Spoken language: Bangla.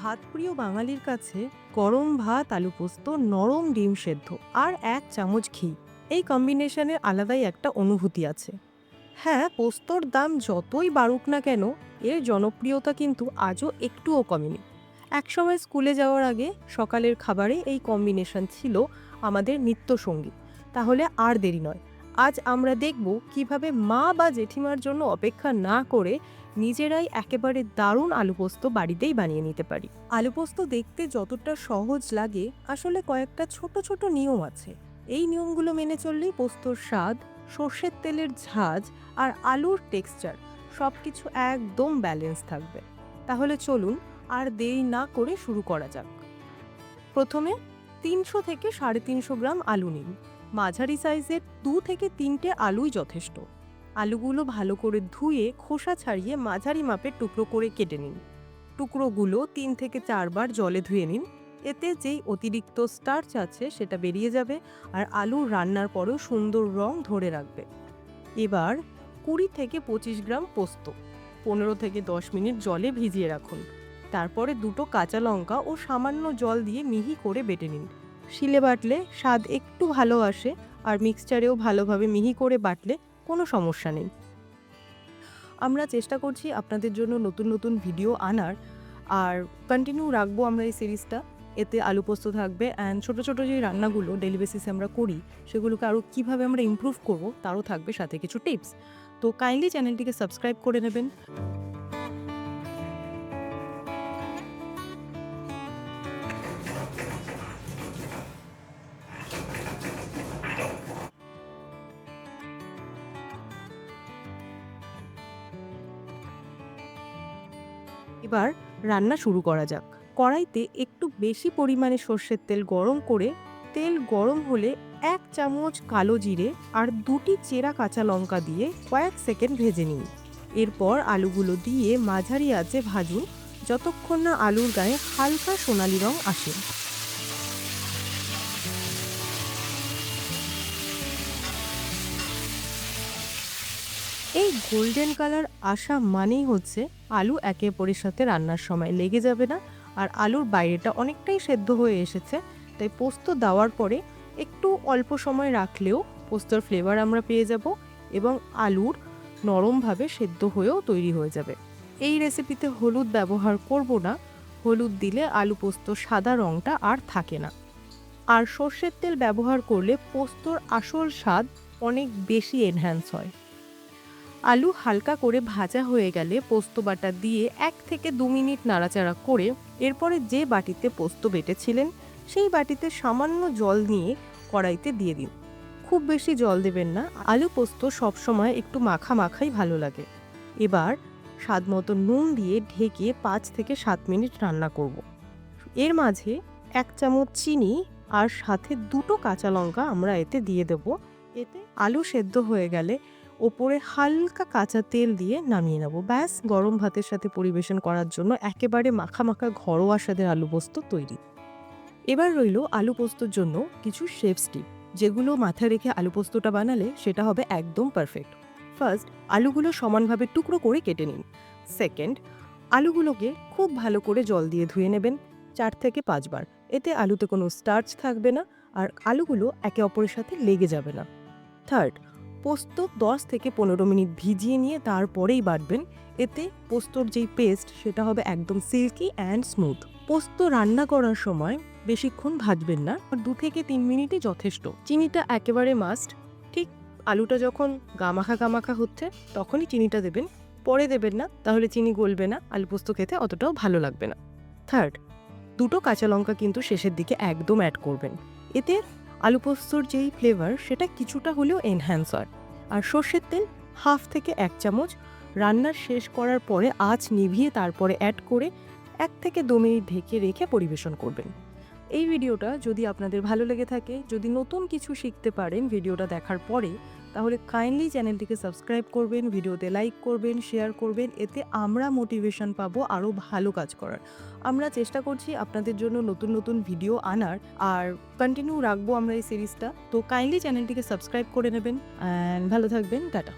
ভাত প্রিয় বাঙালির কাছে গরম ভাত, আলু পোস্ত, নরম ডিম সেদ্ধ আর ১ চামচ ঘি, এই কম্বিনেশনের আলাদাই একটা অনুভূতি আছে। হ্যাঁ, পোস্তর দাম যতই বাড়ুক না কেন, এর জনপ্রিয়তা কিন্তু আজও একটুও কমেনি। একসময় স্কুলে যাওয়ার আগে সকালের খাবারে এই কম্বিনেশন ছিল আমাদের নিত্যসঙ্গী। তাহলে আর দেরি নয়, আজ আমরা দেখব কিভাবে মা বা জেঠিমার জন্য অপেক্ষা না করে নিজেরাই একেবারে দারুণ আলু পোস্ত বাড়িতেই বানিয়ে নিতে পারি। আলু পোস্ত দেখতে যতটা সহজ লাগে, আসলে কয়েকটা ছোট ছোট নিয়ম আছে। এই নিয়মগুলো মেনে চললেই পোস্তর স্বাদ, সর্ষের তেলের ঝাঁজ আর আলুর টেক্সচার সবকিছু একদম ব্যালেন্স থাকবে। তাহলে চলুন আর দেরি না করে শুরু করা যাক। প্রথমে ৩০০ থেকে ৩৫০ গ্রাম আলু নিন। মাঝারি সাইজের ২ থেকে ৩টে আলুই যথেষ্ট। আলুগুলো ভালো করে ধুয়ে খোসা ছাড়িয়ে মাঝারি মাপের টুকরো করে কেটে নিন। টুকরোগুলো ৩ থেকে ৪ বার জলে ধুয়ে নিন। এতে যেই অতিরিক্ত স্টার্চ আছে সেটা বেরিয়ে যাবে আর আলু রান্নার পরেও সুন্দর রং ধরে রাখবে। এবার ২০ থেকে ২৫ গ্রাম পোস্ত ১৫ থেকে ১০ মিনিট জলে ভিজিয়ে রাখুন। তারপরে ২টো কাঁচা লঙ্কা ও সামান্য জল দিয়ে মিহি করে বেটে নিন। শিলে বাটলে স্বাদ একটু ভালো আসে, আর মিক্সচারেও ভালোভাবে মিহি করে বাটলে কোনো সমস্যা নেই। আমরা চেষ্টা করছি আপনাদের জন্য নতুন নতুন ভিডিও আনার, আর কন্টিনিউ রাখবো আমরা এই সিরিজটা। এতে আলু পোস্ত থাকবে অ্যান্ড ছোটো ছোটো যে রান্নাগুলো ডেলি বেসিসে আমরা করি সেগুলোকে আরও কীভাবে আমরা ইমপ্রুভ করব তারও থাকবে সাথে কিছু টিপস। তো কাইন্ডলি চ্যানেলটিকে সাবস্ক্রাইব করে নেবেন। এবার রান্না শুরু করা যাক। কড়াইতে একটু বেশি পরিমাণে সর্ষের তেল গরম করে, তেল গরম হলে ১ চামচ কালো জিরে আর ২টি চেরা কাঁচা লঙ্কা দিয়ে কয়েক সেকেন্ড ভেজে নিন। এরপর আলুগুলো দিয়ে মাঝারি আঁচে ভাজুন যতক্ষণ না আলুর গায়ে হালকা সোনালি রং আসে। এই গোল্ডেন কালার আসা মানেই হচ্ছে আলু একে অপরের সাথে রান্নার সময় লেগে যাবে না, আর আলুর বাইরেটা অনেকটাই সেদ্ধ হয়ে এসেছে। তাই পোস্ত দেওয়ার পরে একটু অল্প সময় রাখলেও পোস্তর ফ্লেভার আমরা পেয়ে যাব এবং আলুর নরমভাবে সেদ্ধ হয়েও তৈরি হয়ে যাবে। এই রেসিপিতে হলুদ ব্যবহার করব না, হলুদ দিলে আলু পোস্ত সাদা রঙটা আর থাকে না। আর সর্ষের তেল ব্যবহার করলে পোস্তর আসল স্বাদ অনেক বেশি এনহ্যান্স হয়। আলু হালকা করে ভাজা হয়ে গেলে পোস্ত বাটা দিয়ে ১ থেকে ২ মিনিট নাড়াচাড়া করে এরপরে যে বাটিতে পোস্ত বেটেছিলেন সেই বাটিতে সামান্য জল নিয়ে কড়াইতে দিয়ে দিন। খুব বেশি জল দেবেন না, আলু পোস্ত সবসময় একটু মাখা মাখাই ভালো লাগে। এবার স্বাদ মতো নুন দিয়ে ঢেকে ৫ থেকে ৭ মিনিট রান্না করব। এর মাঝে ১ চামচ চিনি আর সাথে ২টো কাঁচা লঙ্কা আমরা এতে দিয়ে দেব। এতে আলু সেদ্ধ হয়ে গেলে ওপরে হালকা কাঁচা তেল দিয়ে নামিয়ে নেব। ব্যাস, গরম ভাতের সাথে পরিবেশন করার জন্য একেবারে মাখা মাখা ঘরোয়া স্বাদের আলু পোস্ত তৈরি। এবার রইল আলু পোস্তর জন্য কিছু শেফস টিপ, যেগুলো মাথায় রেখে আলু পোস্তটা বানালে সেটা হবে একদম পারফেক্ট। ফার্স্ট, আলুগুলো সমানভাবে টুকরো করে কেটে নিন। সেকেন্ড, আলুগুলোকে খুব ভালো করে জল দিয়ে ধুয়ে নেবেন ৪ থেকে ৫ বার। এতে আলুতে কোনো স্টার্চ থাকবে না আর আলুগুলো একে অপরের সাথে লেগে যাবে না। থার্ড, পোস্ত ১০ থেকে ১৫ মিনিট ভিজিয়ে নিয়ে তারপরেই বাটবেন। এতে পোস্তর যেই পেস্ট সেটা হবে একদম সিল্কি অ্যান্ড স্মুথ। পোস্ত রান্না করার সময় বেশিক্ষণ ভাজবেন না, ২ থেকে ৩ মিনিটই যথেষ্ট। চিনিটা একেবারে মাস্ট। ঠিক আলুটা যখন গামাখা গামাখা হচ্ছে তখনই চিনিটা দেবেন, পরে দেবেন না, তাহলে চিনি গলবে না, আলু পোস্ত খেতে অতটাও ভালো লাগবে না। থার্ড, ২টো কাঁচা লঙ্কা কিন্তু শেষের দিকে একদম অ্যাড করবেন। এতে আলু পোস্তর যেই ফ্লেভার সেটা কিছুটা হলেও এনহ্যান্স হয়। আর সর্ষের তেল হাফ থেকে ১ চামচ রান্নার শেষ করার পরে আঁচ নিভিয়ে তারপরে অ্যাড করে ১ থেকে ২ মিনিট ঢেকে রেখে পরিবেশন করবেন। এই ভিডিওটা যদি আপনাদের ভালো লেগে থাকে, যদি নতুন কিছু শিখতে পারেন ভিডিওটা দেখার পরে, তাহলে কাইন্ডলি চ্যানেলটিকে সাবস্ক্রাইব করবেন, ভিডিওতে লাইক করবেন, শেয়ার করবেন। এতে আমরা মোটিভেশন পাবো আরও ভালো কাজ করার। আমরা চেষ্টা করছি আপনাদের জন্য নতুন নতুন ভিডিও আনার, আর কন্টিনিউ রাখবো আমরা এই সিরিজটা। তো কাইন্ডলি চ্যানেলটিকে সাবস্ক্রাইব করে নেবেন অ্যান্ড ভালো থাকবেন। টাটা।